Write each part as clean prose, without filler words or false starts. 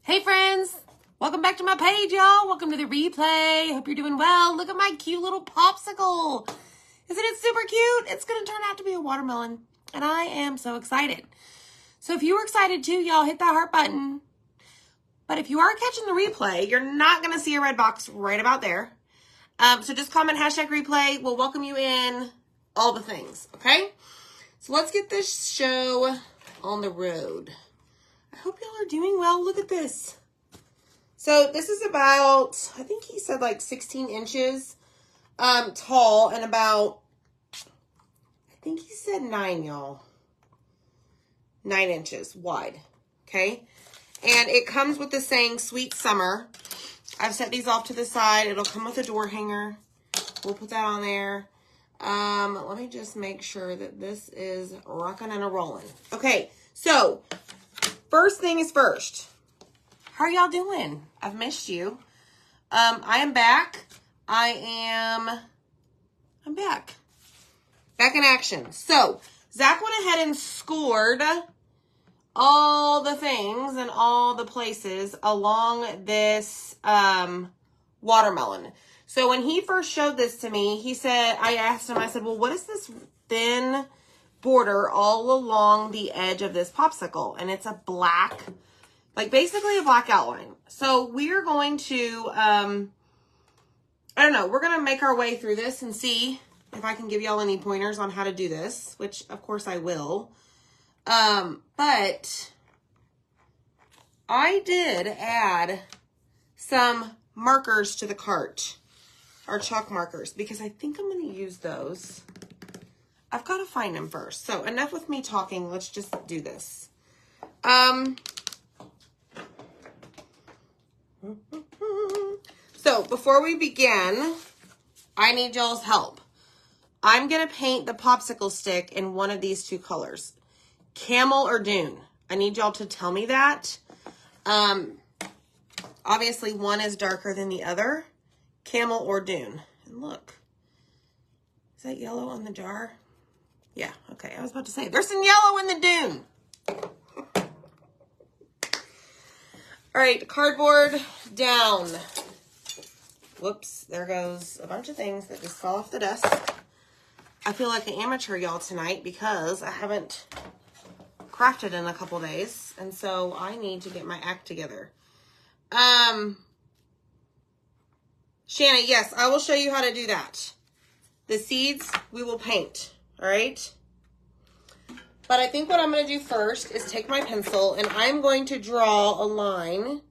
Hey friends, welcome back to my page, y'all. Welcome to the replay. Hope you're doing well. Look at my cute little popsicle. Isn't it super cute? It's going to turn out to be a watermelon, and I am so excited. So if you were excited too, y'all hit that heart button. But if you are catching the replay, you're not going to see a red box right about there. So just comment #replay. We'll welcome you in, all the things, okay? So let's get this show on the road. I hope y'all are doing well. Look at this. So this is about, I think he said like 16 inches tall and about, I think he said 9, y'all. 9 inches wide, okay? And it comes with the saying, Sweet Summer. I've set these off to the side. It'll come with a door hanger. We'll put that on there. Let me just make sure that this is rocking and a-rolling. Okay, so first thing is first. How are y'all doing? I've missed you. I am back. I'm back. Back in action. So, Zach went ahead and scored all the things and all the places along this watermelon. So, when he first showed this to me, I asked him, I said, well, what is this thin border all along the edge of this popsicle? And it's a black, like basically a black outline. So we're going to, I don't know, we're going to make our way through this and see if I can give y'all any pointers on how to do this, which of course I will. But I did add some markers to the cart, our chalk markers, because I think I'm going to use those. I've got to find them first. So enough with me talking. Let's just do this. So before we begin, I need y'all's help. I'm going to paint the popsicle stick in one of these two colors, camel or dune. I need y'all to tell me that. Obviously one is darker than the other, camel or dune. And look, is that yellow on the jar? Yeah, okay, I was about to say, there's some yellow in the dune. All right, cardboard down. Whoops, there goes a bunch of things that just fell off the desk. I feel like an amateur, y'all, tonight because I haven't crafted in a couple days, and so I need to get my act together. Shanna, yes, I will show you how to do that. The seeds, we will paint, all right? But I think what I'm going to do first is take my pencil and I'm going to draw a line.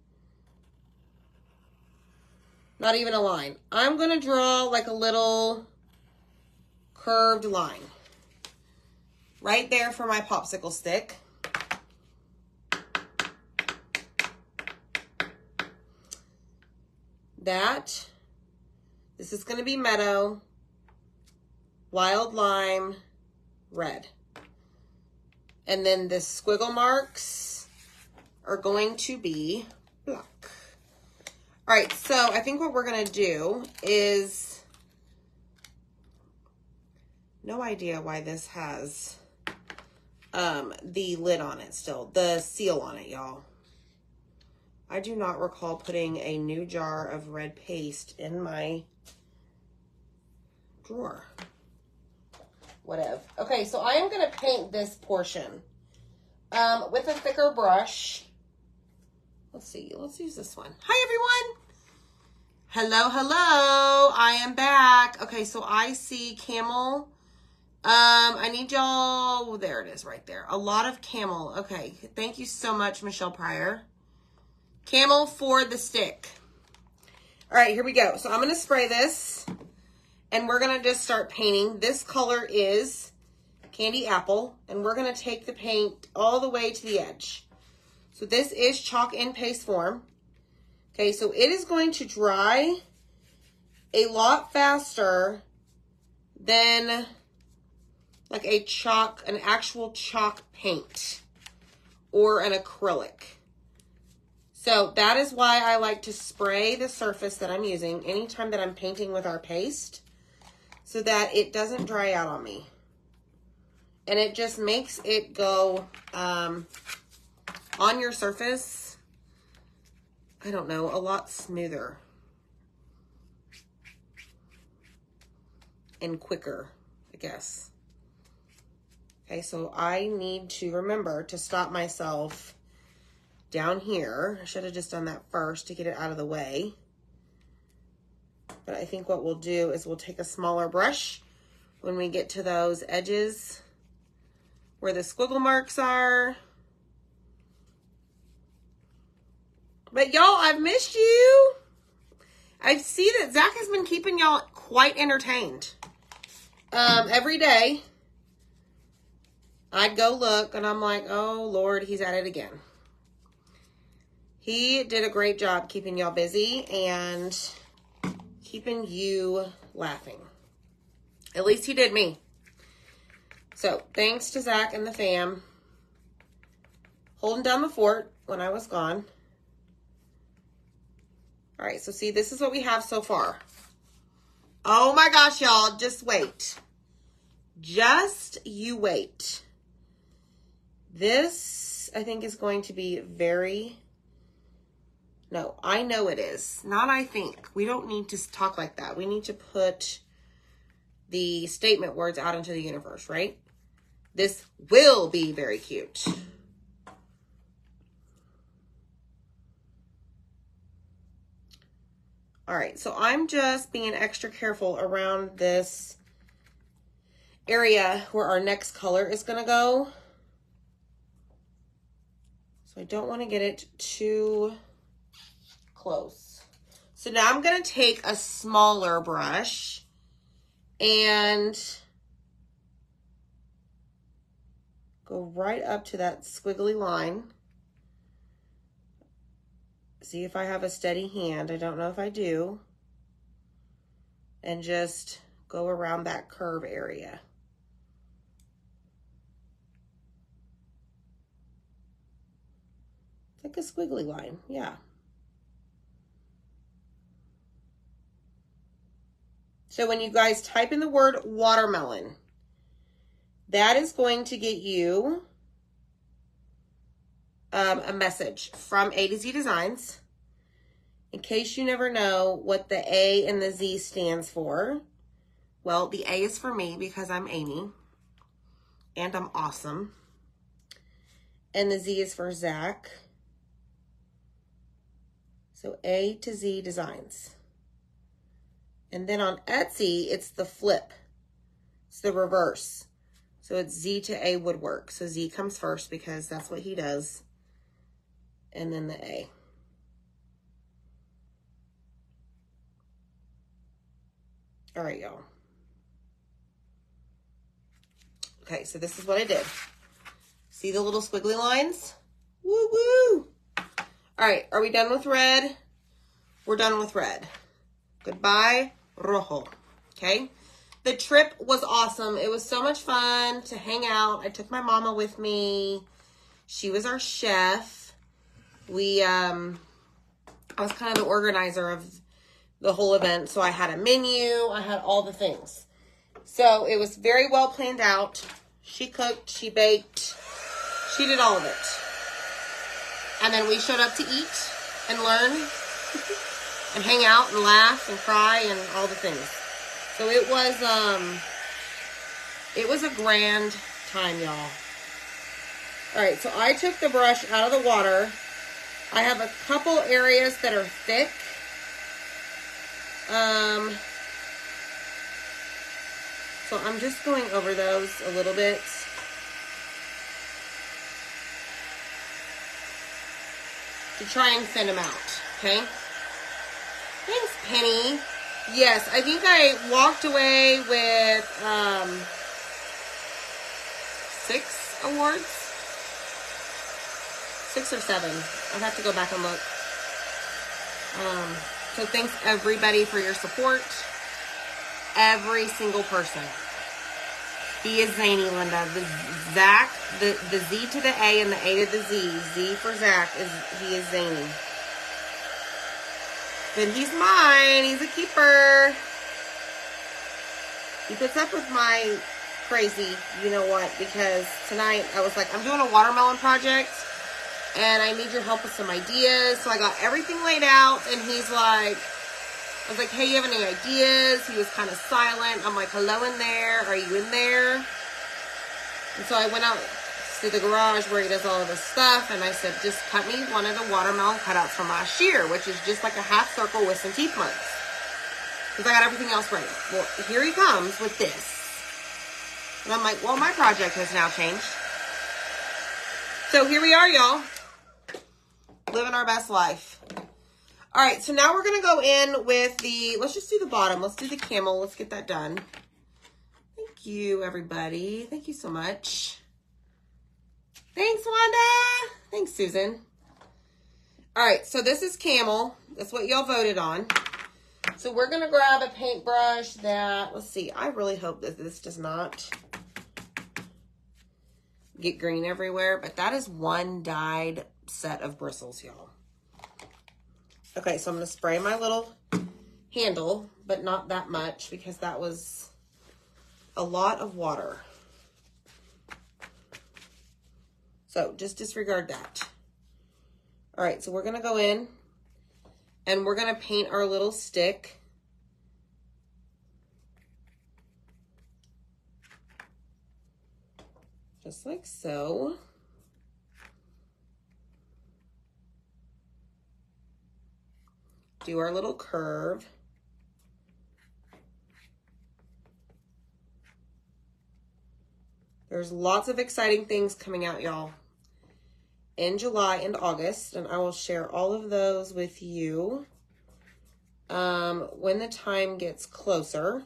Not even a line. I'm going to draw like a little curved line. Right there for my popsicle stick. This is going to be meadow, wild lime, red. And then the squiggle marks are going to be black. All right, so I think what we're going to do is, no idea why this has the lid on it still, the seal on it, y'all. I do not recall putting a new jar of red paste in my drawer. Whatever. Okay, so I am going to paint this portion with a thicker brush. Let's see. Let's use this one. Hi, everyone. Hello, hello. I am back. Okay, so I see camel. I need y'all. Oh, there it is right there. A lot of camel. Okay, thank you so much, Michelle Pryor. Camel for the stick. All right, here we go. So I'm going to spray this. And we're going to just start painting. This color is candy apple. And we're going to take the paint all the way to the edge. So this is chalk in paste form. Okay, so it is going to dry a lot faster than like an actual chalk paint or an acrylic. So that is why I like to spray the surface that I'm using anytime that I'm painting with our paste, so that it doesn't dry out on me. And it just makes it go on your surface I don't know, a lot smoother and quicker, I guess. Okay, so I need to remember to stop myself down here. I should have just done that first to get it out of the way. But I think what we'll do is we'll take a smaller brush when we get to those edges where the squiggle marks are. But y'all, I've missed you. I see that Zach has been keeping y'all quite entertained. Every day, I'd go look and I'm like, oh Lord, he's at it again. He did a great job keeping y'all busy and keeping you laughing. At least he did me. So, thanks to Zach and the fam holding down the fort when I was gone. All right, so see, this is what we have so far. Oh my gosh, y'all, just wait. Just you wait. This, I think, is going to be very... No, I know it is. Not I think. We don't need to talk like that. We need to put the statement words out into the universe, right? This will be very cute. All right, so I'm just being extra careful around this area where our next color is going to go. So I don't want to get it too close. So now I'm going to take a smaller brush and go right up to that squiggly line. See if I have a steady hand. I don't know if I do. And just go around that curve area. It's like a squiggly line, yeah. So when you guys type in the word watermelon, that is going to get you a message from A to Z Designs. In case you never know what the A and the Z stands for, well, the A is for me because I'm Amy and I'm awesome. And the Z is for Zach. So A to Z Designs. And then on Etsy, it's the flip. It's the reverse. So it's Z to A Woodwork. So Z comes first because that's what he does. And then the A. All right, y'all. Okay, so this is what I did. See the little squiggly lines? Woo woo! All right, are we done with red? We're done with red. Goodbye, rojo. Okay? The trip was awesome. It was so much fun to hang out. I took my mama with me. She was our chef. I was kind of the organizer of the whole event. So I had a menu. I had all the things. So it was very well planned out. She cooked. She baked. She did all of it. And then we showed up to eat and learn and hang out and laugh and cry and all the things. So it was a grand time, y'all. All right, so I took the brush out of the water. I have a couple areas that are thick. So I'm just going over those a little bit. To try and thin them out, okay? Thanks, Penny. Yes, I think I walked away with 6 awards. 6 or 7. I'll have to go back and look. So thanks everybody for your support. Every single person. He is zany, Linda. The Zach, the Z to the A and the A to the Z. Z for Zach he is zany. But he's mine. He's a keeper. He puts up with my crazy, you know what, because tonight I was like, I'm doing a watermelon project. and I need your help with some ideas. So I got everything laid out, and he's like, I was like, hey, you have any ideas? He was kind of silent. I'm like, hello in there. Are you in there? And so I went out to the garage where he does all of his stuff, and I said, just cut me one of the watermelon cutouts from last year, which is just like a half circle with some teeth marks. Because I got everything else ready. Well, here he comes with this. And I'm like, well, my project has now changed. So here we are, y'all. Living our best life. All right, so now we're going to go in with the, let's just do the bottom. Let's do the camel. Let's get that done. Thank you, everybody. Thank you so much. Thanks, Wanda. Thanks, Susan. All right, so this is camel. That's what y'all voted on. So we're going to grab a paintbrush that, let's see, I really hope that this does not get green everywhere, but that is one dyed set of bristles, y'all. Okay, so I'm going to spray my little handle, but not that much because that was a lot of water. So just disregard that. All right, so we're going to go in and we're going to paint our little stick. Just like so. Do our little curve. There's lots of exciting things coming out, y'all, in July and August, and I will share all of those with you when the time gets closer.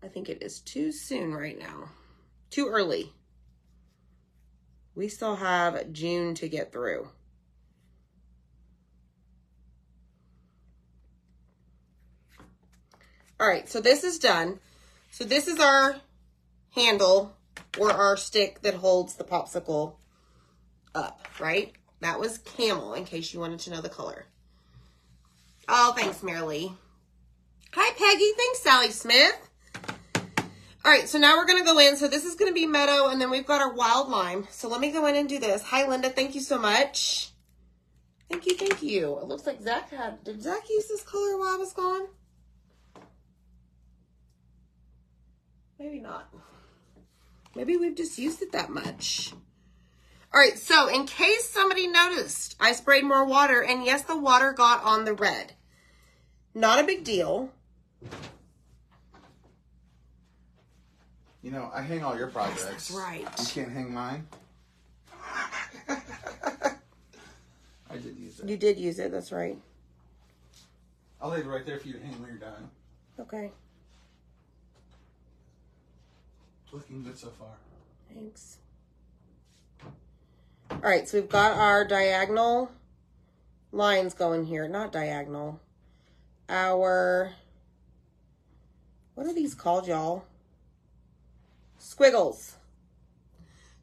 I think it is too soon right now. Too early. We still have June to get through. All right, so this is done. So this is our handle or our stick that holds the popsicle up, right? That was camel, in case you wanted to know the color. Oh, thanks, Marilee. Hi, Peggy. Thanks, Sally Smith. All right, so now we're going to go in. So this is going to be meadow, and then we've got our wild lime. So let me go in and do this. Hi, Linda. Thank you so much. Thank you, thank you. It looks like Zach had... Did Zach use this color while I was gone? Maybe not. Maybe we've just used it that much. All right, so in case somebody noticed, I sprayed more water, and yes, the water got on the red. Not a big deal. You know, I hang all your projects. That's right. You can't hang mine. I did use it. You did use it, that's right. I'll leave it right there for you to hang when you're done. Okay. Looking good so far. Thanks. All right, so we've got our diagonal lines going here. Not diagonal. Our, what are these called, y'all? Squiggles.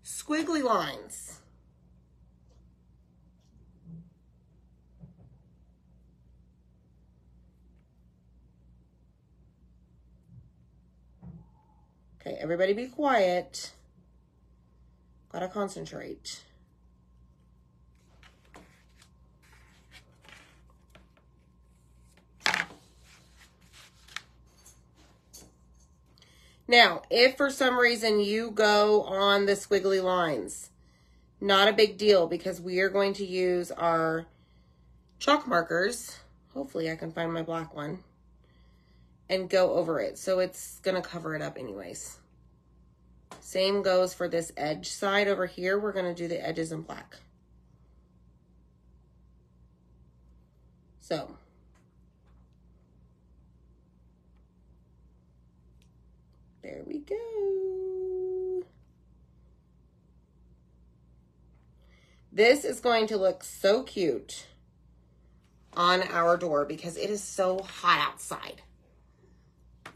Squiggly lines. Okay, everybody be quiet. Gotta concentrate. Now, if for some reason you go on the squiggly lines, not a big deal because we are going to use our chalk markers. Hopefully I can find my black one. And go over it. So it's going to cover it up anyways. Same goes for this edge side over here. We're going to do the edges in black. So. There we go. This is going to look so cute on our door because it is so hot outside.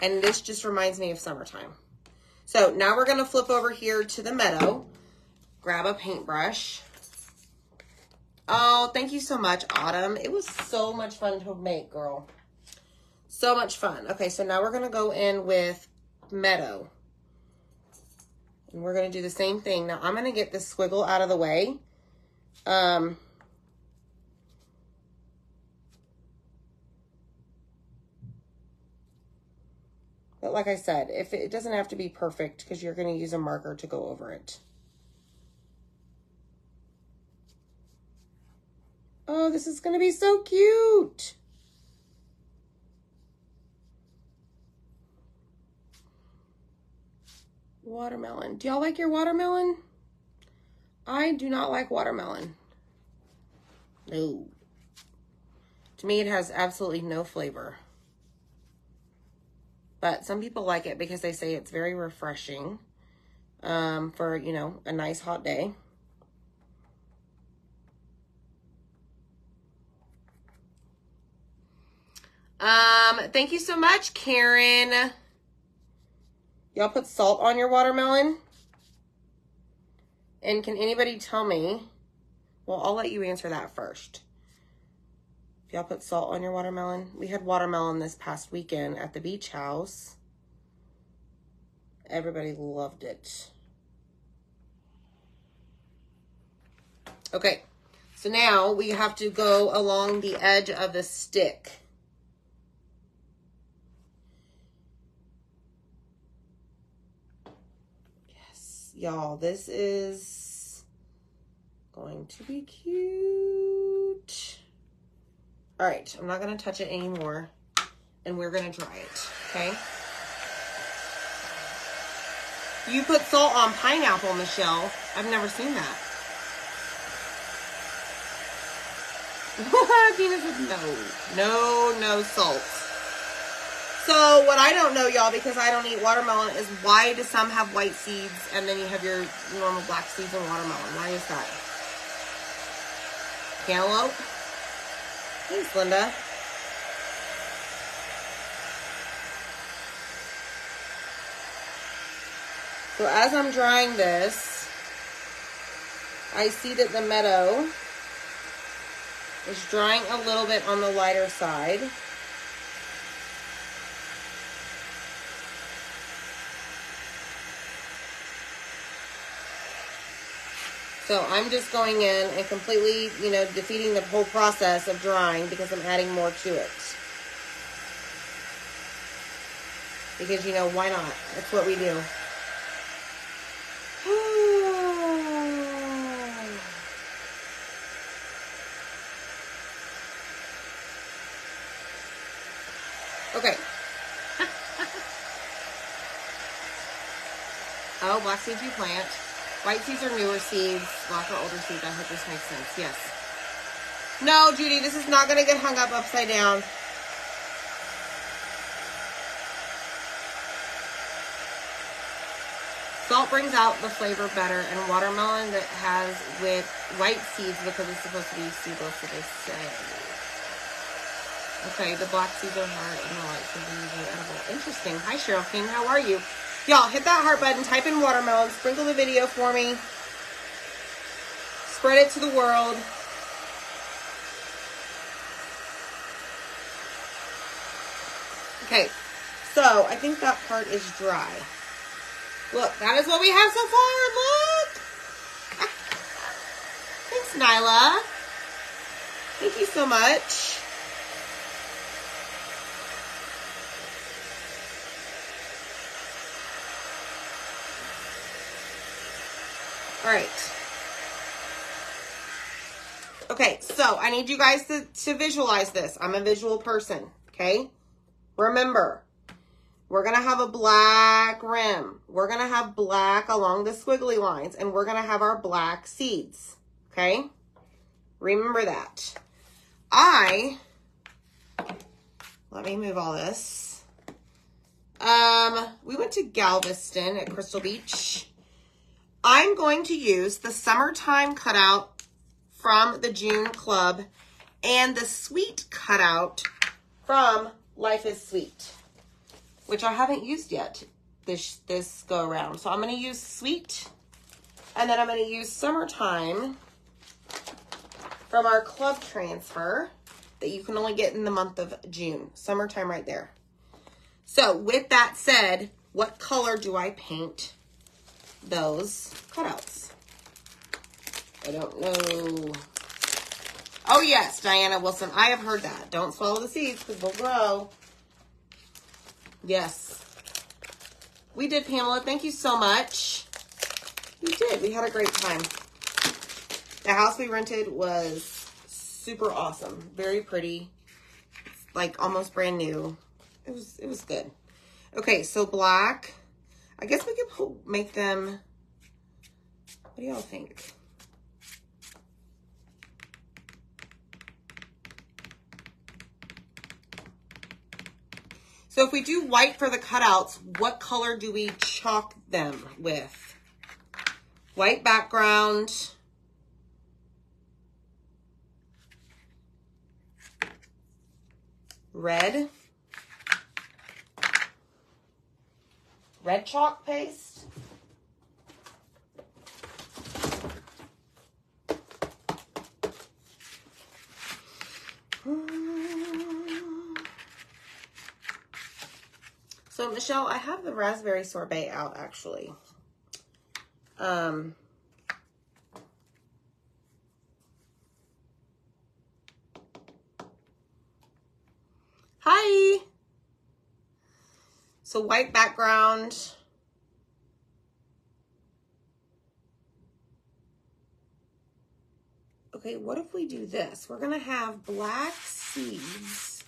And this just reminds me of summertime. So now we're going to flip over here to the meadow. Grab a paintbrush. Oh, thank you so much, Autumn. It was so much fun to make, girl. So much fun. Okay, so now we're going to go in with meadow. And we're going to do the same thing. Now, I'm going to get this squiggle out of the way. But like I said, if it doesn't have to be perfect because you're going to use a marker to go over it. Oh, this is going to be so cute. Watermelon. Do y'all like your watermelon? I do not like watermelon. No. To me, it has absolutely no flavor. But some people like it because they say it's very refreshing for, you know, a nice hot day. Thank you so much, Karen. Y'all put salt on your watermelon? And can anybody tell me? Well, I'll let you answer that first. If y'all put salt on your watermelon. We had watermelon this past weekend at the beach house. Everybody loved it. Okay, so now we have to go along the edge of the stick. Y'all, this is going to be cute. All right, I'm not going to touch it anymore, and we're going to dry it, okay? You put salt on pineapple, Michelle. I've never seen that. Dina said no salt. So what I don't know, y'all, because I don't eat watermelon, is why do some have white seeds and then you have your normal black seeds in watermelon? Why is that? Cantaloupe? Thanks, Linda. So as I'm drying this, I see that the meadow is drying a little bit on the lighter side. So I'm just going in and completely, you know, defeating the whole process of drying because I'm adding more to it. Because, you know, why not? That's what we do. Okay. Oh, black seeds you plant. White seeds are newer seeds. Black are older seeds. I hope this makes sense. Yes. No, Judy, this is not going to get hung up upside down. Salt brings out the flavor better, and watermelon that has with white seeds, because it's supposed to be seedless, so they say. Okay, the black seeds are hard and the white seeds are usually edible. Interesting. Hi, Cheryl King. How are you? Y'all, hit that heart button, type in watermelon, sprinkle the video for me. Spread it to the world. Okay, so I think that part is dry. Look, that is what we have so far. Look. Thanks, Nyla. Thank you so much. All right. Okay, so I need you guys to visualize this. I'm a visual person, okay? Remember, we're going to have a black rim. We're going to have black along the squiggly lines, and we're going to have our black seeds, okay? Remember that. Let me move all this. We went to Galveston at Crystal Beach. I'm going to use the summertime cutout from the June Club and the sweet cutout from Life is Sweet, which I haven't used yet this go around. So I'm going to use sweet, and then I'm going to use summertime from our club transfer that you can only get in the month of June. Summertime right there. So with that said, what color do I paint those cutouts. I don't know. Oh, yes, Diana Wilson. I have heard that. Don't swallow the seeds because they'll grow. Yes. We did, Pamela. Thank you so much. We did. We had a great time. The house we rented was super awesome. Very pretty. Like almost brand new. It was good. Okay, so black. I guess we could make them. What do y'all think? So if we do white for the cutouts, what color do we chalk them with? White background. Red. Red chalk paste. So, Michelle, I have the raspberry sorbet out, actually. Hi! So, white background. Okay, what if we do this? We're going to have black seeds.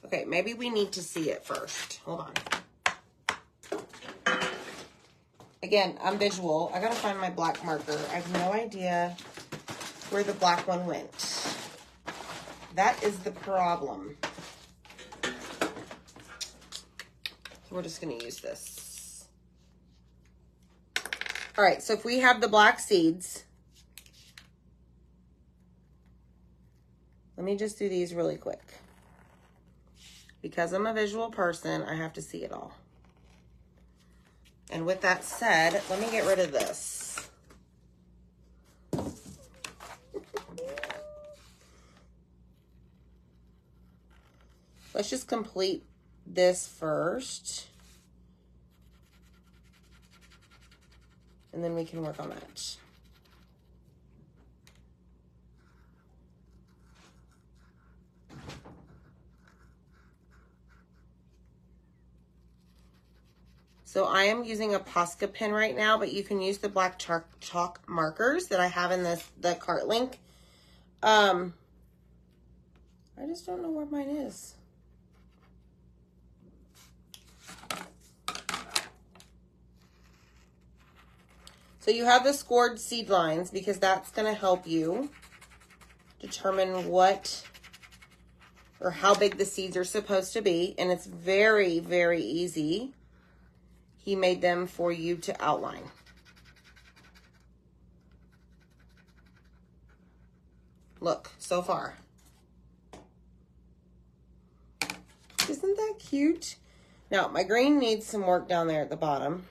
Okay, maybe we need to see it first. Hold on. Again, I'm visual. I gotta find my black marker. I have no idea where the black one went. That is the problem. So we're just gonna use this. All right, so if we have the black seeds, let me just do these really quick. Because I'm a visual person, I have to see it all. And with that said, let me get rid of this. Let's just complete this first. And then we can work on that. So I am using a Posca pen right now, but you can use the black chalk markers that I have in the cart link. I just don't know where mine is. So you have the scored seed lines because that's going to help you determine what or how big the seeds are supposed to be. And it's very, very easy. He made them for you to outline. Look, so far. Isn't that cute? Now, my green needs some work down there at the bottom.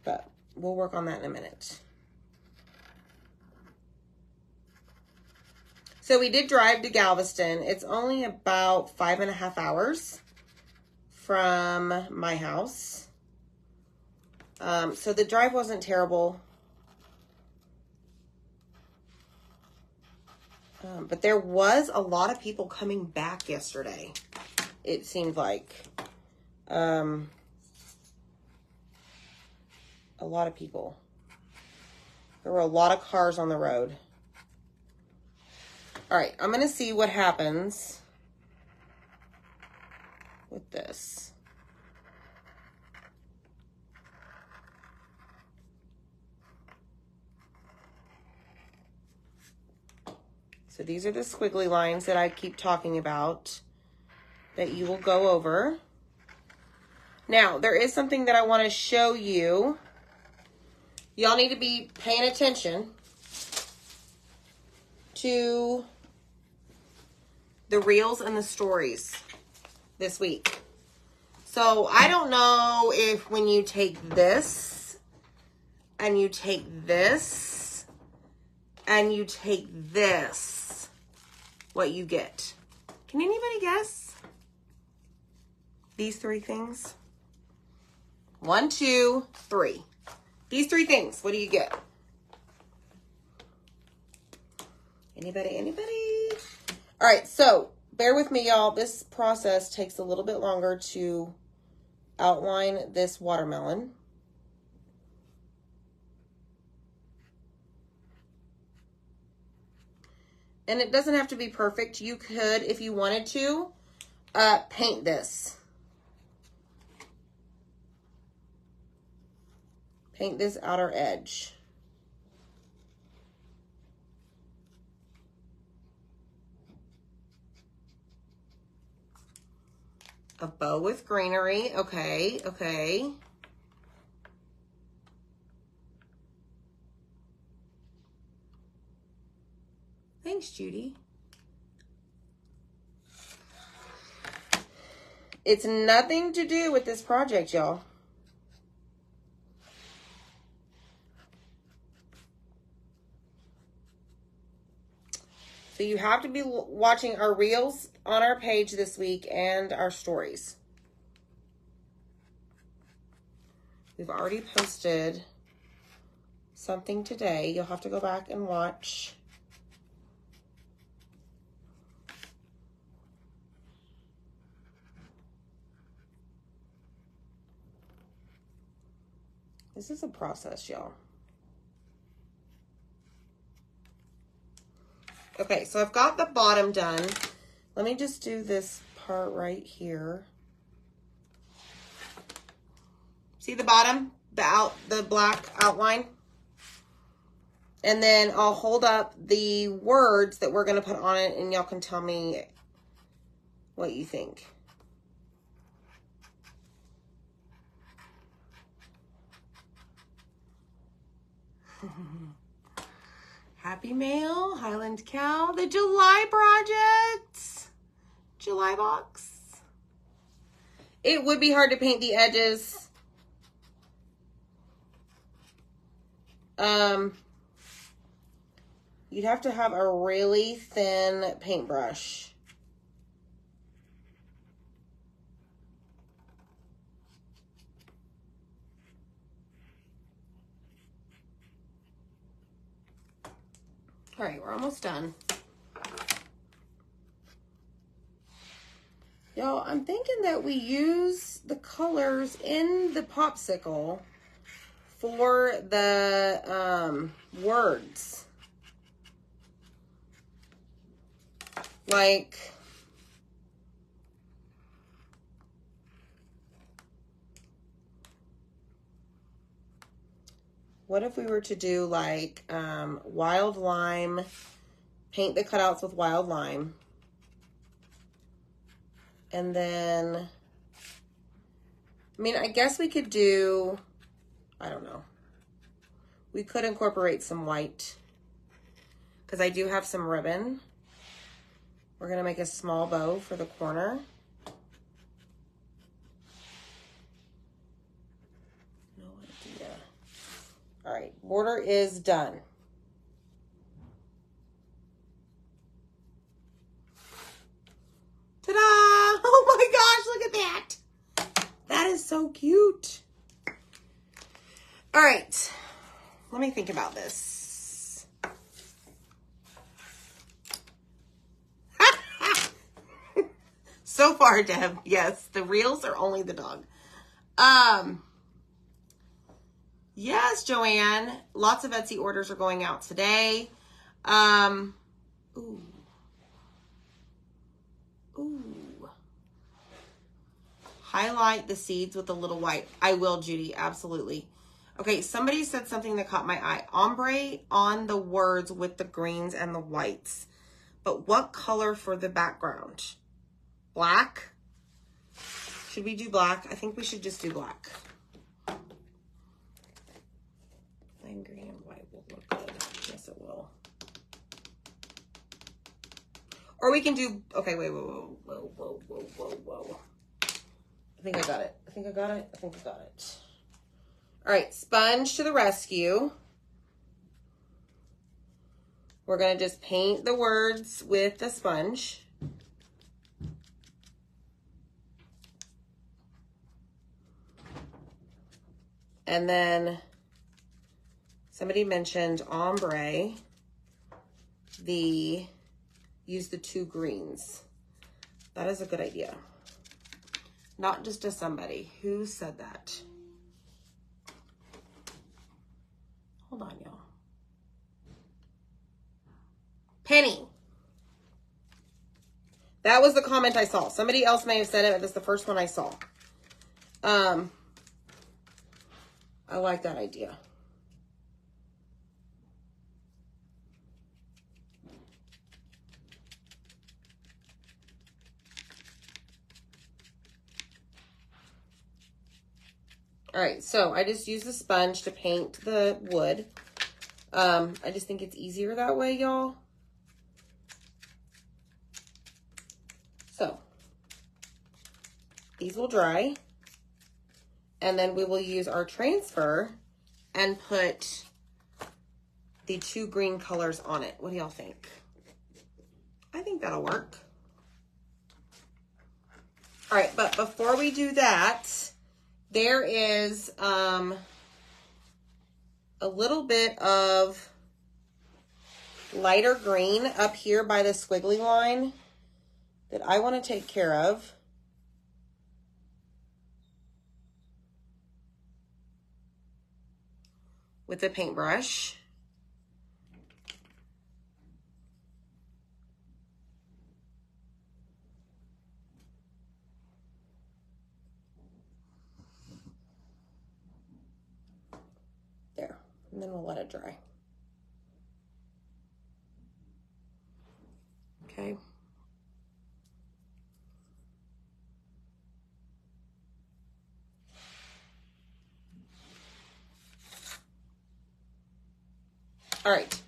But we'll work on that in a minute. So we did drive to Galveston. It's only about 5.5 hours from my house. So the drive wasn't terrible. But there was a lot of people coming back yesterday. It seemed like. A lot of people. There were a lot of cars on the road. All right, I'm going to see what happens with this. So these are the squiggly lines that I keep talking about that you will go over. Now, there is something that I want to show you. Y'all need to be paying attention to the reels and the stories this week. So I don't know if when you take this and you take this and you take this, what you get. Can anybody guess? These three things. 1, 2, 3. These 3 things. What do you get? Anybody? Anybody? All right, so bear with me, y'all. This process takes a little bit longer to outline this watermelon. And it doesn't have to be perfect. You could, if you wanted to, paint this. Paint this outer edge. A bow with greenery. Okay, okay. Thanks, Judy. It's nothing to do with this project, y'all. So you have to be watching our reels on our page this week and our stories. We've already posted something today. You'll have to go back and watch. This is a process, y'all. Okay, so I've got the bottom done. Let me just do this part right here. See the bottom? The black outline? And then I'll hold up the words that we're going to put on it, and y'all can tell me what you think. Happy Mail, Highland Cow, the July Project, July Box. It would be hard to paint the edges. You'd have to have a really thin paintbrush. All right, we're almost done. Y'all, I'm thinking that we use the colors in the Popsicle for the words. Like, what if we were to do like wild lime, paint the cutouts with wild lime, and then, I mean, I guess we could do, I don't know, we could incorporate some white, because I do have some ribbon. We're going to make a small bow for the corner. No idea. All right, border is done. Ta-da! Oh my gosh, look at that. That is so cute. All right, let me think about this. So far, Deb, yes, the reels are only the dog. Yes, Joanne, lots of Etsy orders are going out today. Ooh. Highlight the seeds with a little white. I will, Judy, absolutely. Okay, somebody said something that caught my eye. Ombre on the words with the greens and the whites. But what color for the background? Black? Should we do black? I think we should just do black. Plain green and white will look good. Yes, it will. Or we can do, okay, wait, whoa. I think I got it. I think I got it. All right, sponge to the rescue. We're going to just paint the words with the sponge. And then somebody mentioned ombre, use the 2 greens. That is a good idea. Not just to somebody. Who said that? Hold on, y'all. Penny. That was the comment I saw. Somebody else may have said it, but that's the first one I saw. I like that idea. All right, so I just use the sponge to paint the wood. I just think it's easier that way, y'all. So, these will dry. And then we will use our transfer and put the 2 green colors on it. What do y'all think? I think that'll work. All right, but before we do that, there is a little bit of lighter green up here by the squiggly line that I want to take care of. With a paintbrush. There, and then we'll let it dry. Okay. All right,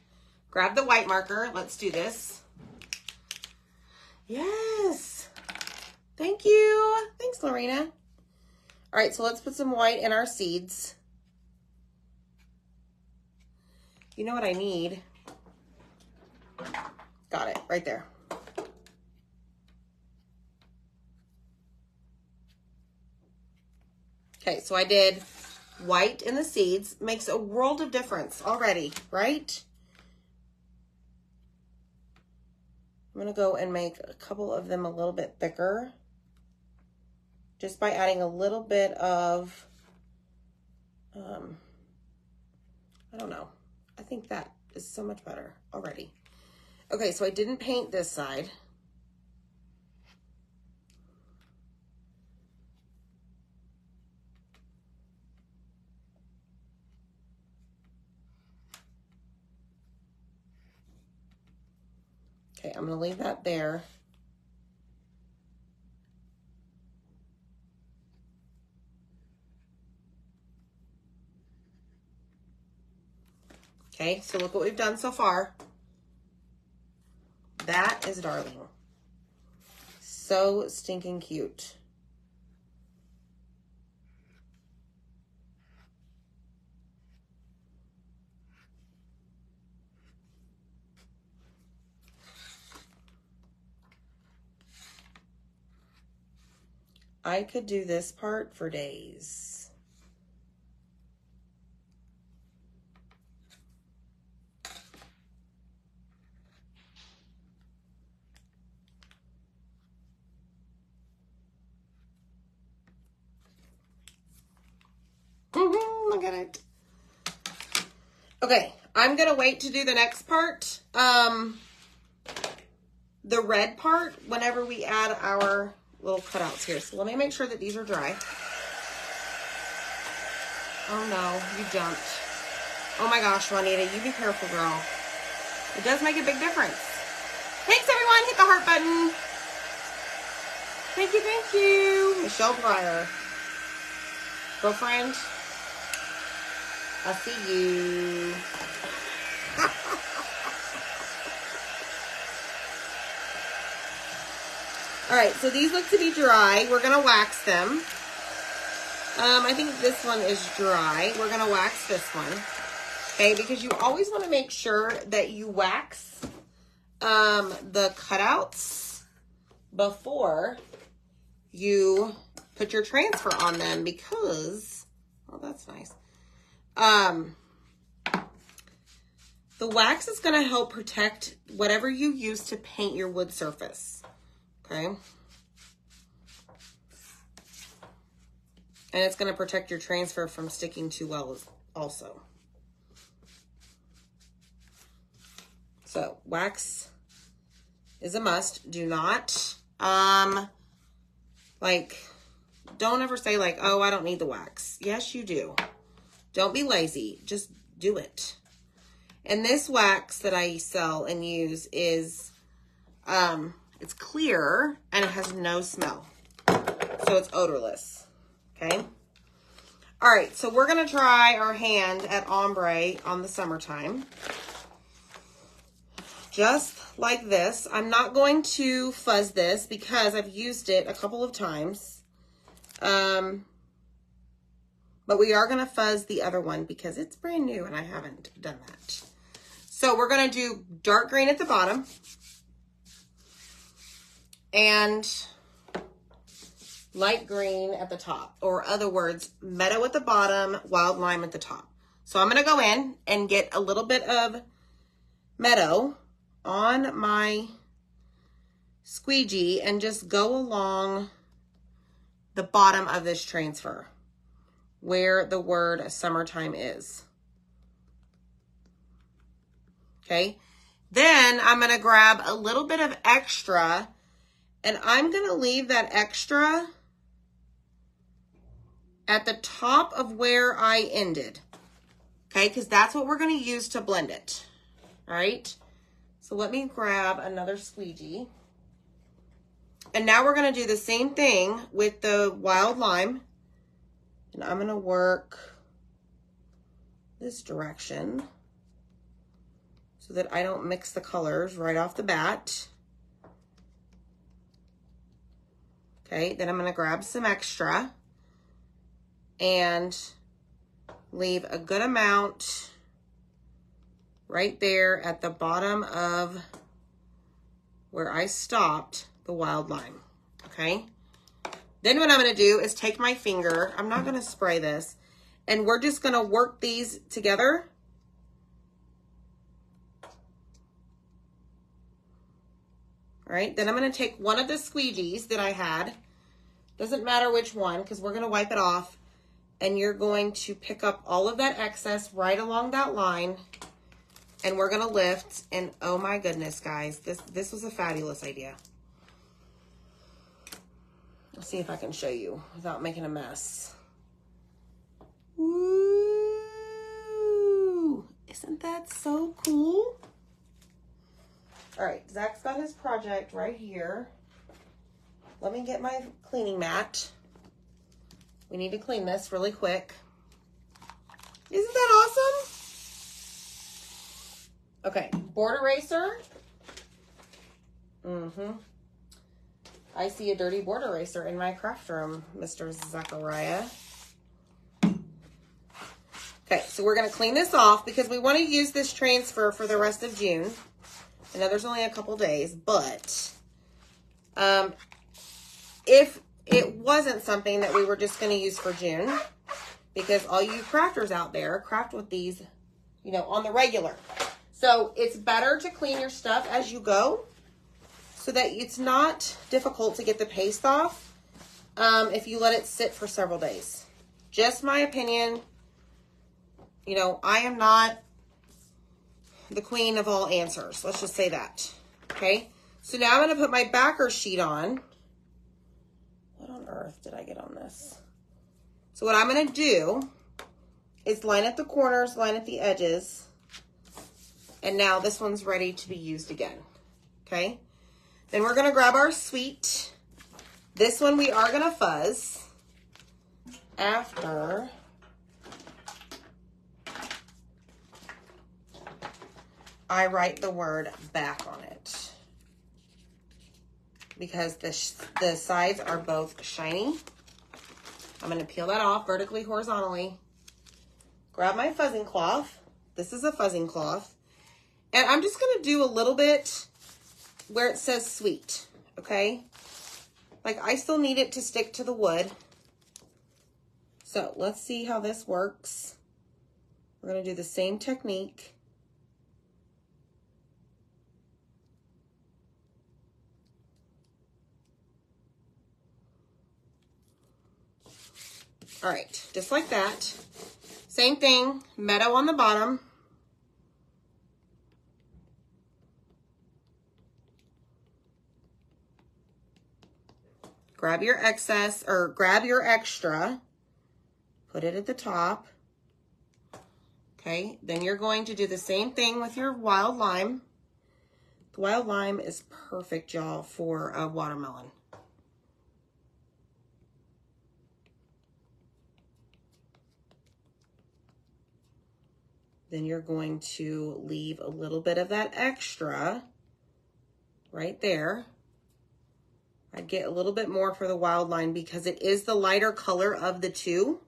grab the white marker. Let's do this. Yes. Thank you. Thanks, Lorena. All right, so let's put some white in our seeds. You know what I need? Got it, right there. Okay, so I did white in the seeds. Makes a world of difference already, right? I'm gonna go and make a couple of them a little bit thicker. Just by adding a little bit of, I don't know. I think that is so much better already. Okay, so I didn't paint this side. Okay, I'm gonna leave that there. Okay, so look what we've done so far. That is darling. So stinking cute. I could do this part for days. Look at it. Okay, I'm gonna wait to do the next part. The red part, whenever we add our little cutouts here. So let me make sure that these are dry. Oh no, you jumped. Oh my gosh, Juanita, you be careful, girl. It does make a big difference. Thanks, everyone. Hit the heart button. Thank you, thank you. Michelle Breyer. Girlfriend, I see you. All right, so these look to be dry. We're gonna wax them. I think this one is dry. We're gonna wax this one. Okay, because you always want to make sure that you wax the cutouts before you put your transfer on them because, oh, that's nice. The wax is going to help protect whatever you use to paint your wood surface. Okay? And it's going to protect your transfer from sticking too well also. So, wax is a must. Do not, don't ever say like, oh, I don't need the wax. Yes, you do. Don't be lazy. Just do it. And this wax that I sell and use is, it's clear and it has no smell. So it's odorless. Okay. All right. So we're going to try our hand at ombre on the summertime. Just like this. I'm not going to fuzz this because I've used it a couple of times. But we are going to fuzz the other one because it's brand new and I haven't done that. So we're going to do dark green at the bottom and light green at the top, or other words, meadow at the bottom, wild lime at the top. So I'm going to go in and get a little bit of meadow on my squeegee and just go along the bottom of this transfer where the word summertime is. Okay. Then I'm going to grab a little bit of extra and I'm going to leave that extra at the top of where I ended. Okay. Because that's what we're going to use to blend it. All right. So let me grab another squeegee. And now we're going to do the same thing with the wild lime. And I'm going to work this direction so that I don't mix the colors right off the bat. Okay, then I'm going to grab some extra and leave a good amount right there at the bottom of where I stopped the wild lime. Okay, then what I'm going to do is take my finger, I'm not going to spray this, and we're just going to work these together. All right, then I'm going to take one of the squeegees that I had. Doesn't matter which one because we're going to wipe it off. And you're going to pick up all of that excess right along that line. And we're going to lift. And oh my goodness, guys, this was a fabulous idea. Let's see if I can show you without making a mess. Woo! Isn't that so cool? All right, Zach's got his project right here. Let me get my cleaning mat. We need to clean this really quick. Isn't that awesome? Okay, board eraser. I see a dirty board eraser in my craft room, Mr. Zachariah. Okay, so we're going to clean this off because we want to use this transfer for the rest of June. I know there's only a couple days, but if it wasn't something that we were just going to use for June, because all you crafters out there craft with these, you know, on the regular. So it's better to clean your stuff as you go so that it's not difficult to get the paste off if you let it sit for several days. Just my opinion. You know, I am not the queen of all answers. Let's just say that. Okay. So now I'm going to put my backer sheet on. What on earth did I get on this? So what I'm going to do is line up the corners, line up the edges. And now this one's ready to be used again. Okay. Then we're going to grab our sweet. This one we are going to fuzz after I write the word back on it, because the sides are both shiny. I'm going to peel that off vertically, horizontally. Grab my fuzzing cloth. This is a fuzzing cloth. And I'm just going to do a little bit where it says sweet, okay? Like, I still need it to stick to the wood. So let's see how this works. We're going to do the same technique. All right, just like that. Same thing, meadow on the bottom. Grab your excess, or grab your extra, put it at the top. Okay, then you're going to do the same thing with your wild lime. The wild lime is perfect, y'all, for a watermelon. Then you're going to leave a little bit of that extra right there. I'd get a little bit more for the wild lime because it is the lighter color of the two.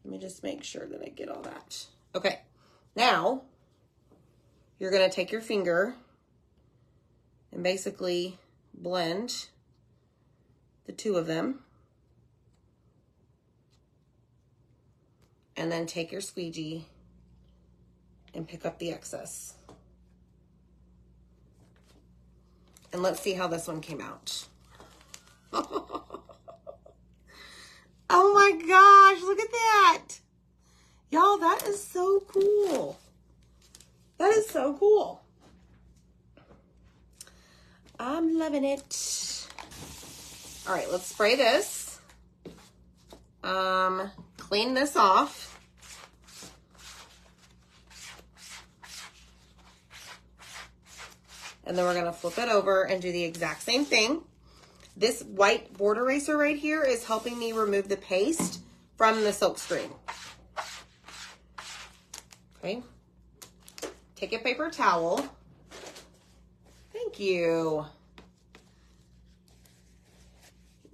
Let me just make sure that I get all that. Okay, now you're gonna take your finger and basically blend the two of them. And then take your squeegee and pick up the excess. And let's see how this one came out. Oh my gosh, look at that. Y'all, that is so cool. That is so cool. I'm loving it. All right, let's spray this. Clean this off. And then we're gonna flip it over and do the exact same thing. This white board eraser right here is helping me remove the paste from the silk screen. Okay. Take a paper towel. Thank you.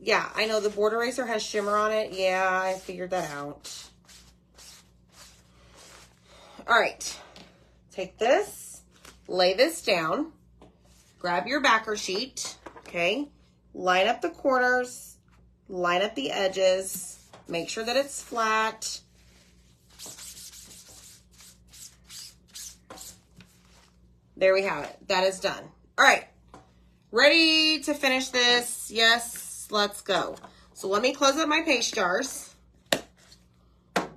Yeah, I know the board eraser has shimmer on it. Yeah, I figured that out. All right. Take this, lay this down, grab your backer sheet, okay? Line up the corners, line up the edges, make sure that it's flat. There we have it. That is done. All right. Ready to finish this? Yes, let's go. So let me close up my paste jars. All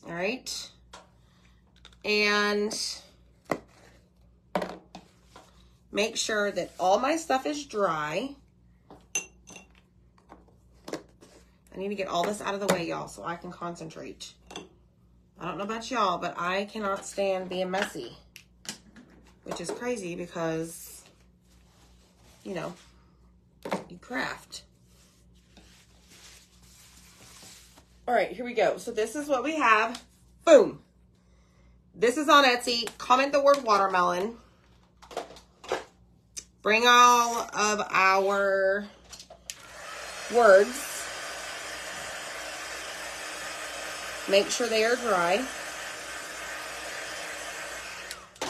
right. And make sure that all my stuff is dry. I need to get all this out of the way, y'all, so I can concentrate. I don't know about y'all, but I cannot stand being messy, which is crazy because, you know, you craft. All right, here we go. So this is what we have. Boom. This is on Etsy. Comment the word watermelon. Bring all of our words. Make sure they are dry.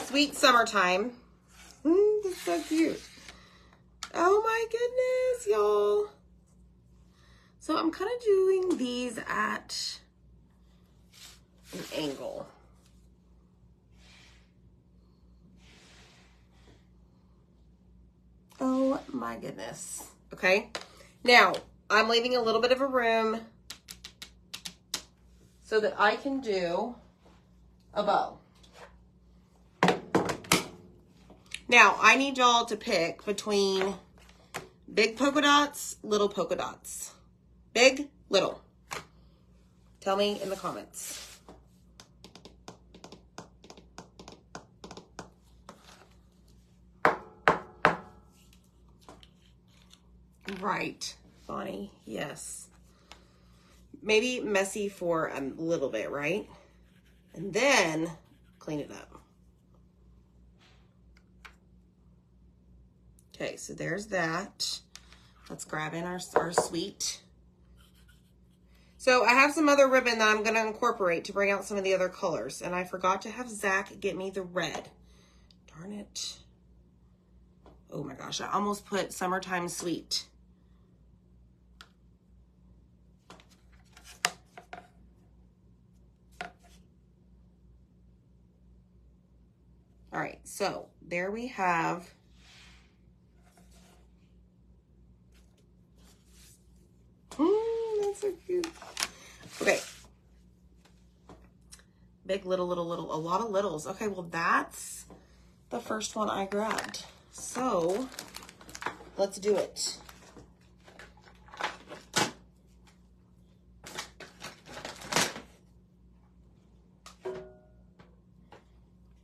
Sweet summertime. That's so cute. Oh my goodness, y'all. So I'm kind of doing these at an angle. Oh my goodness. Okay. Now, I'm leaving a little bit of a room so that I can do a bow. Now, I need y'all to pick between big polka dots, little polka dots. Big, little. Tell me in the comments. Right, Bonnie, yes. Maybe messy for a little bit, right? And then clean it up. Okay, so there's that. Let's grab in our sweet. So I have some other ribbon that I'm going to incorporate to bring out some of the other colors. And I forgot to have Zach get me the red. Darn it. Oh my gosh, I almost put Summertime Sweet. All right, so there we have that's so cute. Okay. Big, little, a lot of littles. Okay, well, that's the first one I grabbed. So, let's do it.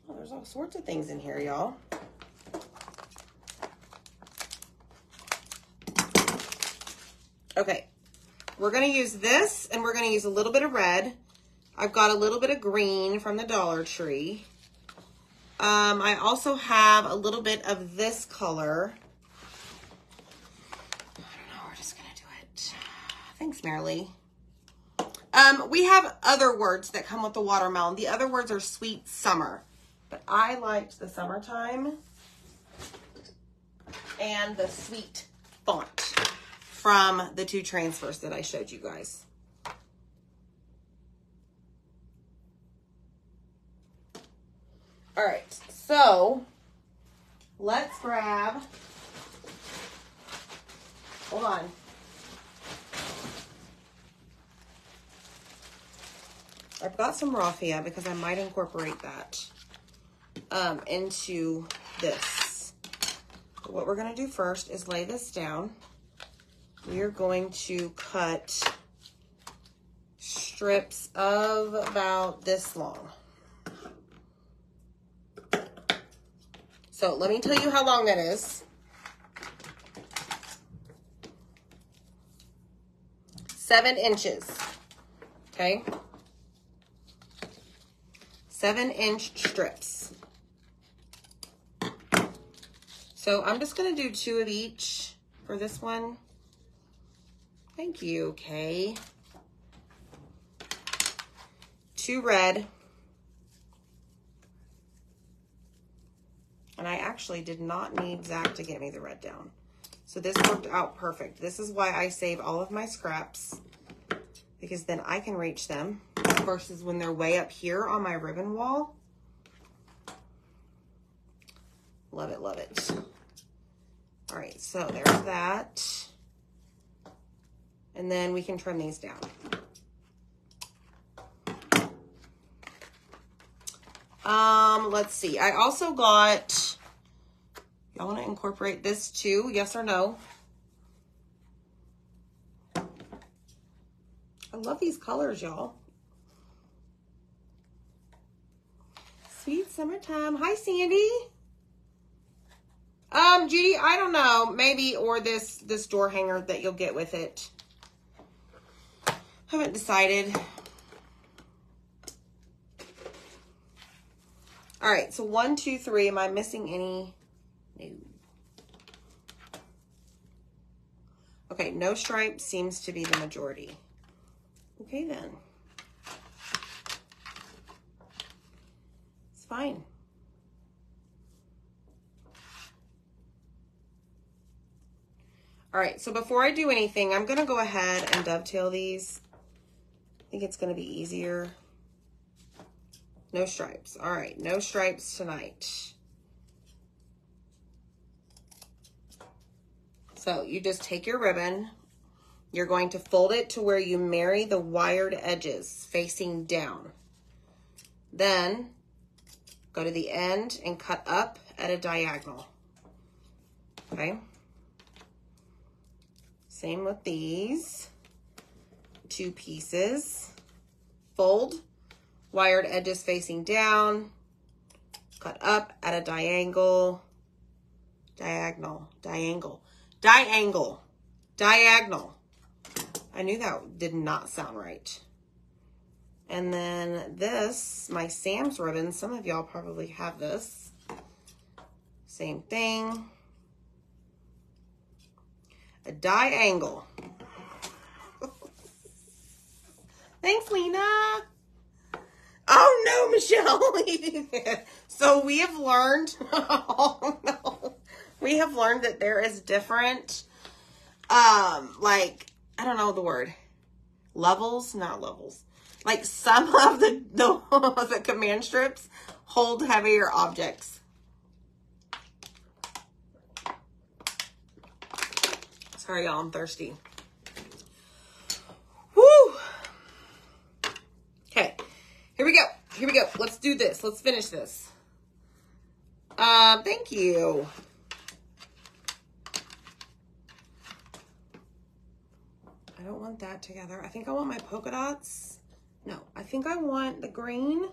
Oh, there's all sorts of things in here, y'all. Okay, we're going to use this, and we're going to use a little bit of red. I've got a little bit of green from the Dollar Tree. I also have a little bit of this color. I don't know, we're just going to do it. Thanks, Marilee. We have other words that come with the watermelon. The other words are sweet summer. But I liked the summertime and the sweet font from the 2 transfers that I showed you guys. All right, so let's grab, hold on. I've got some raffia because I might incorporate that into this. But what we're going to do first is lay this down. We are going to cut strips of about this long. So let me tell you how long that is. 7 inches. Okay. 7-inch strips. So I'm just going to do 2 of each for this one. Thank you, Kay. 2 red. And I actually did not need Zach to get me the red down. So this worked out perfect. This is why I save all of my scraps, because then I can reach them versus when they're way up here on my ribbon wall. Love it, love it. All right, so there's that. And then we can trim these down. Let's see. I also got, y'all want to incorporate this too? Yes or no? I love these colors, y'all. Sweet summertime. Hi, Sandy. Judy, I don't know. Maybe, or this door hanger that you'll get with it. Haven't decided. All right, so 1, 2, 3. Am I missing any? No. Okay, no stripes seems to be the majority. Okay, then. It's fine. All right, so before I do anything, I'm going to go ahead and dovetail these. I think it's going to be easier. No stripes. All right, no stripes tonight. So you just take your ribbon. You're going to fold it to where you marry the wired edges facing down. Then go to the end and cut up at a diagonal. Okay. Same with these 2 pieces. Fold, wired edges facing down, cut up at a diagonal. I knew that did not sound right. And then this, my Sam's ribbon, some of y'all probably have this. Same thing. A diagonal. Thanks, Lena. Oh no, Michelle. So we have learned, oh no. We have learned that there is different, like, I don't know the word. Levels, not levels. Like some of the command strips hold heavier objects Sorry, y'all, I'm thirsty. Woo! Okay, here we go. Here we go. Let's do this. Let's finish this. Thank you. I don't want that together. I think I want my polka dots. No, I think I want the green.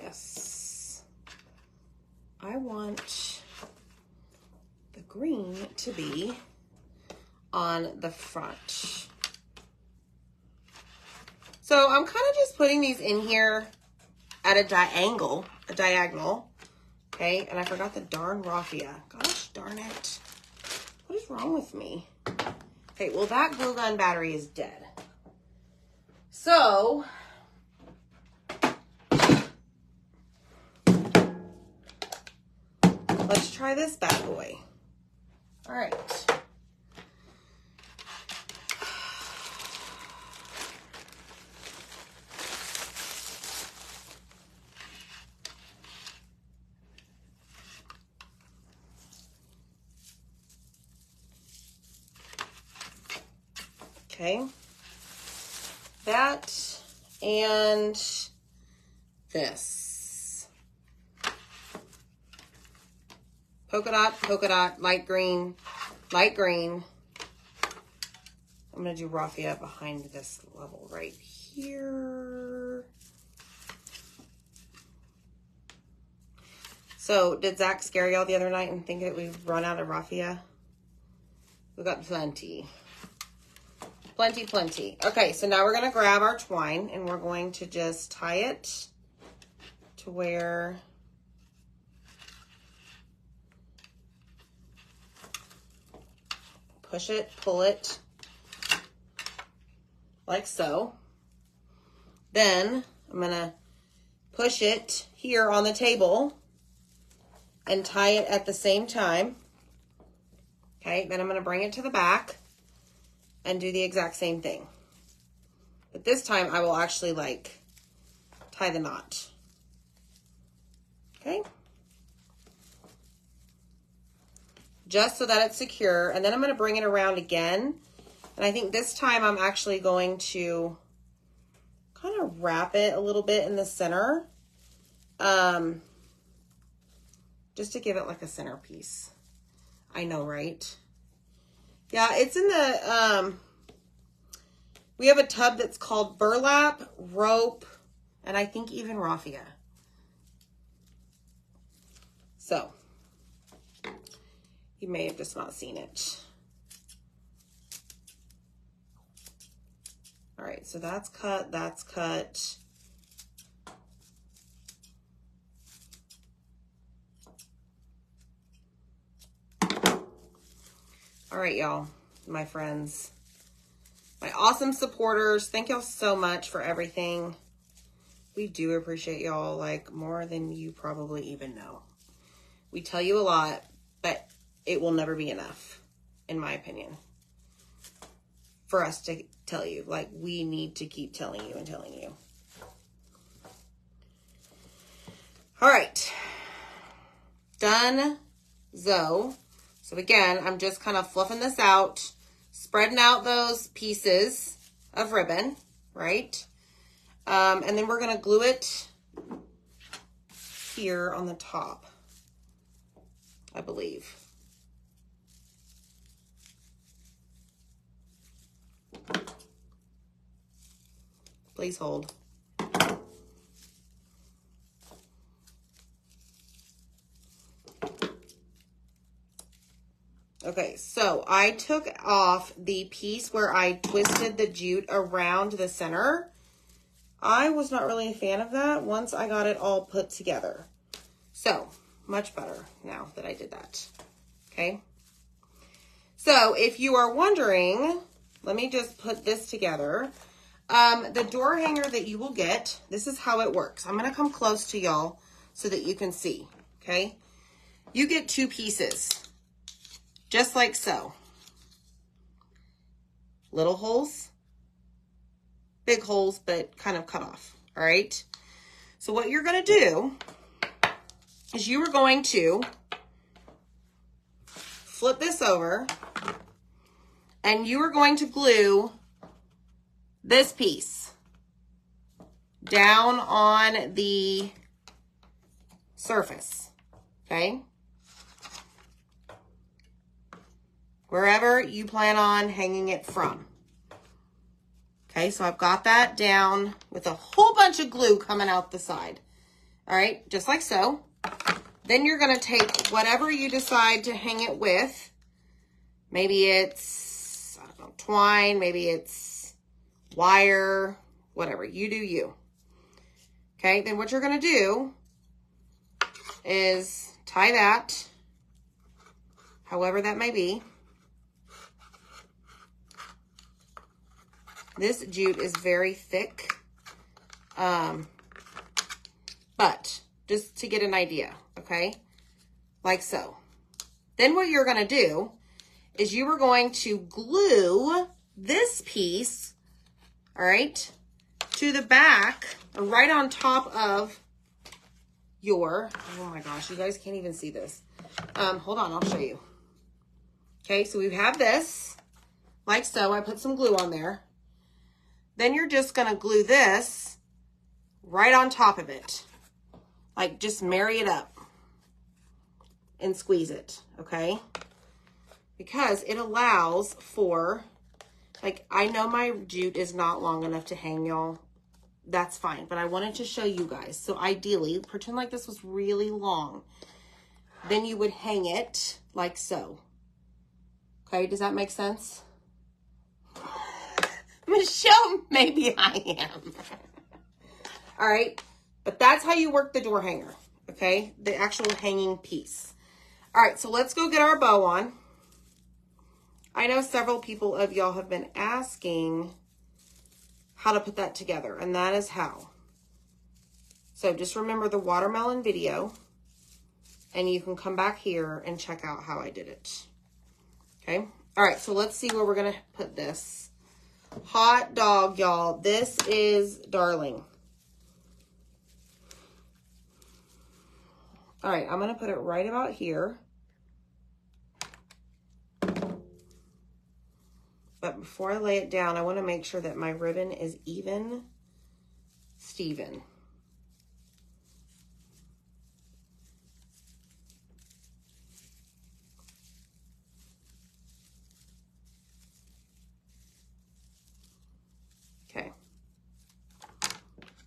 Yes. I want the green to be on the front. So I'm kind of just putting these in here at a diagonal. Okay, and I forgot the darn raffia. Gosh darn it. What is wrong with me? Okay, well that glue gun battery is dead. So, let's try this bad boy. All right. Okay, that and this. Polka dot, light green. I'm gonna do raffia behind this level right here. So, did Zach scare y'all the other night and think that we've run out of raffia? We've got plenty. Plenty. Okay, so now we're going to grab our twine and we're going to just tie it to where push it, pull it like so. Then I'm going to push it here on the table and tie it at the same time. Okay, then I'm going to bring it to the back and do the exact same thing. But this time I will actually like tie the knot. Okay? Just so that it's secure. And then I'm going to bring it around again. And I think this time I'm actually going to kind of wrap it a little bit in the center. Just to give it like a centerpiece. I know, right? Yeah, it's in the, we have a tub that's called burlap, rope, and I think even raffia. So, you may have just not seen it. All right, so that's cut, that's cut. All right, y'all, my friends, my awesome supporters, thank y'all so much for everything. We do appreciate y'all like more than you probably even know. We tell you a lot, but it will never be enough, in my opinion, for us to tell you. Like, we need to keep telling you and telling you. All right. Done. So again, I'm just kind of fluffing this out, spreading out those pieces of ribbon, right? And then we're going to glue it here on the top, I believe. Please hold. Okay, so I took off the piece where I twisted the jute around the center. I was not really a fan of that once I got it all put together. So, much better now that I did that. Okay? So, if you are wondering, let me just put this together. The door hanger that you will get, this is how it works. I'm going to come close to y'all so that you can see. Okay? You get two pieces. Just like so. Little holes, big holes, but kind of cut off. All right. So what you're going to do is you are going to flip this over, and you are going to glue this piece down on the surface, okay? Wherever you plan on hanging it from. Okay, so I've got that down with a whole bunch of glue coming out the side. All right, just like so. Then you're gonna take whatever you decide to hang it with. Maybe it's, I don't know, twine, maybe it's wire, whatever, you do you. Okay, then what you're gonna do is tie that, however that may be. This jute is very thick, but just to get an idea, okay? Like so. Then what you're gonna do is you are going to glue this piece, all right, to the back, right on top of your, oh my gosh, you guys can't even see this. Hold on, I'll show you. Okay, so we have this, like so. I put some glue on there. Then you're just gonna glue this right on top of it. Like, just marry it up and squeeze it, okay? Because it allows for, like, I know my jute is not long enough to hang, y'all. That's fine, but I wanted to show you guys. So ideally, pretend like this was really long. Then you would hang it like so. Okay, does that make sense? Michelle, maybe I am. All right, but that's how you work the door hanger, okay? The actual hanging piece. All right, so let's go get our bow on. I know several people of y'all have been asking how to put that together, and that is how. So just remember the watermelon video, and you can come back here and check out how I did it, okay? All right, so let's see where we're gonna put this. Hot dog, y'all. This is darling. All right, I'm going to put it right about here. But before I lay it down, I want to make sure that my ribbon is even Steven. Okay.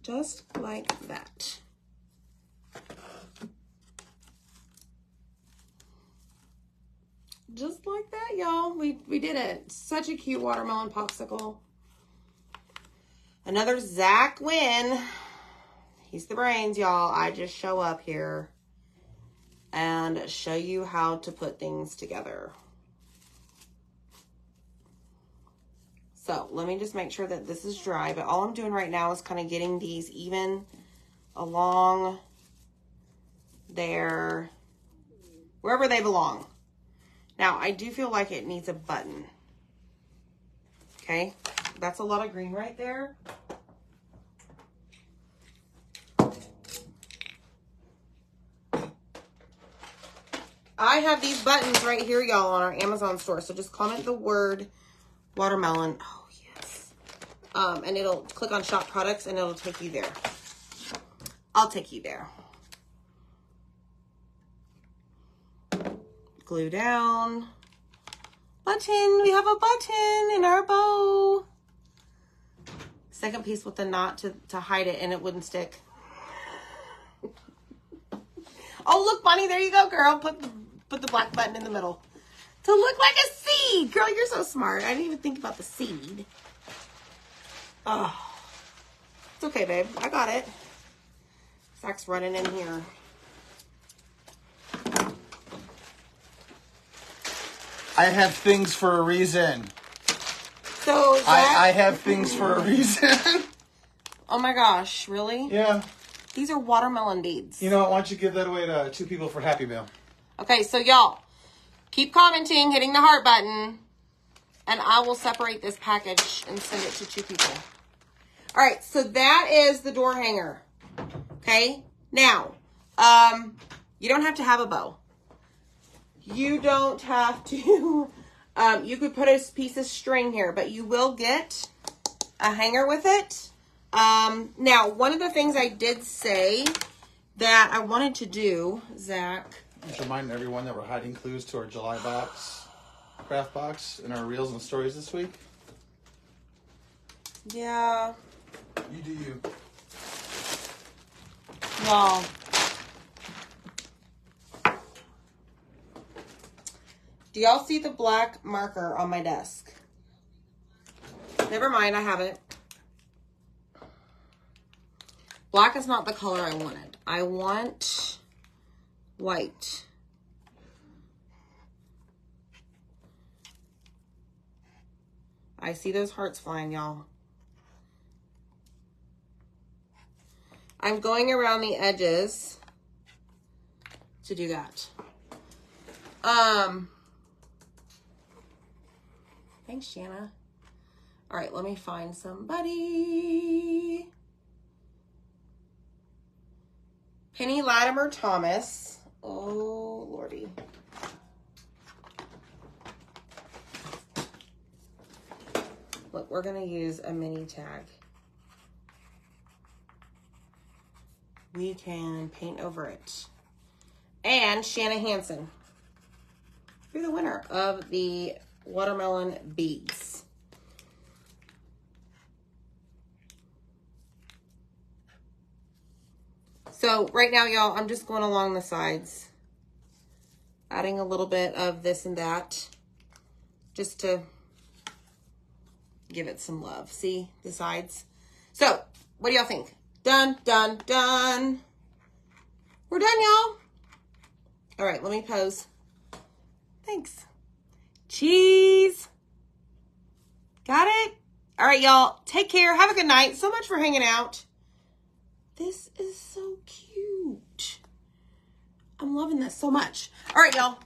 Just like that. Just like that, y'all. We did it. Such a cute watermelon popsicle. Another Zach win. He's the brains, y'all. I just show up here and show you how to put things together. So let me just make sure that this is dry. But all I'm doing right now is kind of getting these even along there, wherever they belong. Now, I do feel like it needs a button. Okay, that's a lot of green right there. I have these buttons right here, y'all, on our Amazon store. So just comment the word watermelon. Oh, yes. And it'll click on shop products and it'll take you there. I'll take you there. Glue down. Button. We have a button in our bow. Second piece with the knot to hide it and it wouldn't stick. Oh, look, Bunny. There you go, girl. Put the black button in the middle. To look like a seed. Girl, you're so smart. I didn't even think about the seed. Oh. It's okay, babe. I got it. Zach's running in here. I have things for a reason. So, Zach, I have things for a reason. oh my gosh, really? Yeah. These are watermelon beads. You know what? Why don't you give that away to 2 people for Happy Meal? Okay, so y'all, keep commenting, hitting the heart button, and I will separate this package and send it to 2 people. All right, so that is the door hanger. Okay, now, you don't have to have a bow. You don't have to, you could put a piece of string here, but you will get a hanger with it. Now, one of the things I did say that I wanted to do, Zach. Just remind everyone that we're hiding clues to our July craft box in our Reels and Stories this week. Yeah. You do you. Y'all. Do y'all see the black marker on my desk? Never mind, I have it. Black is not the color I wanted. I want white. I see those hearts flying, y'all. I'm going around the edges to do that. Thanks, Shanna. All right, let me find somebody. Penny Latimer Thomas. Oh, Lordy. Look, we're going to use a mini tag. We can paint over it. And Shanna Hansen. You're the winner of the watermelon beads. So right now, y'all, I'm just going along the sides, adding a little bit of this and that, just to give it some love. See the sides? So what do y'all think? Done, done, done. We're done, y'all. All right, let me pose. Thanks. Cheese. Got it? All right, y'all. Take care. Have a good night. So much for hanging out. This is so cute. I'm loving this so much. All right, y'all.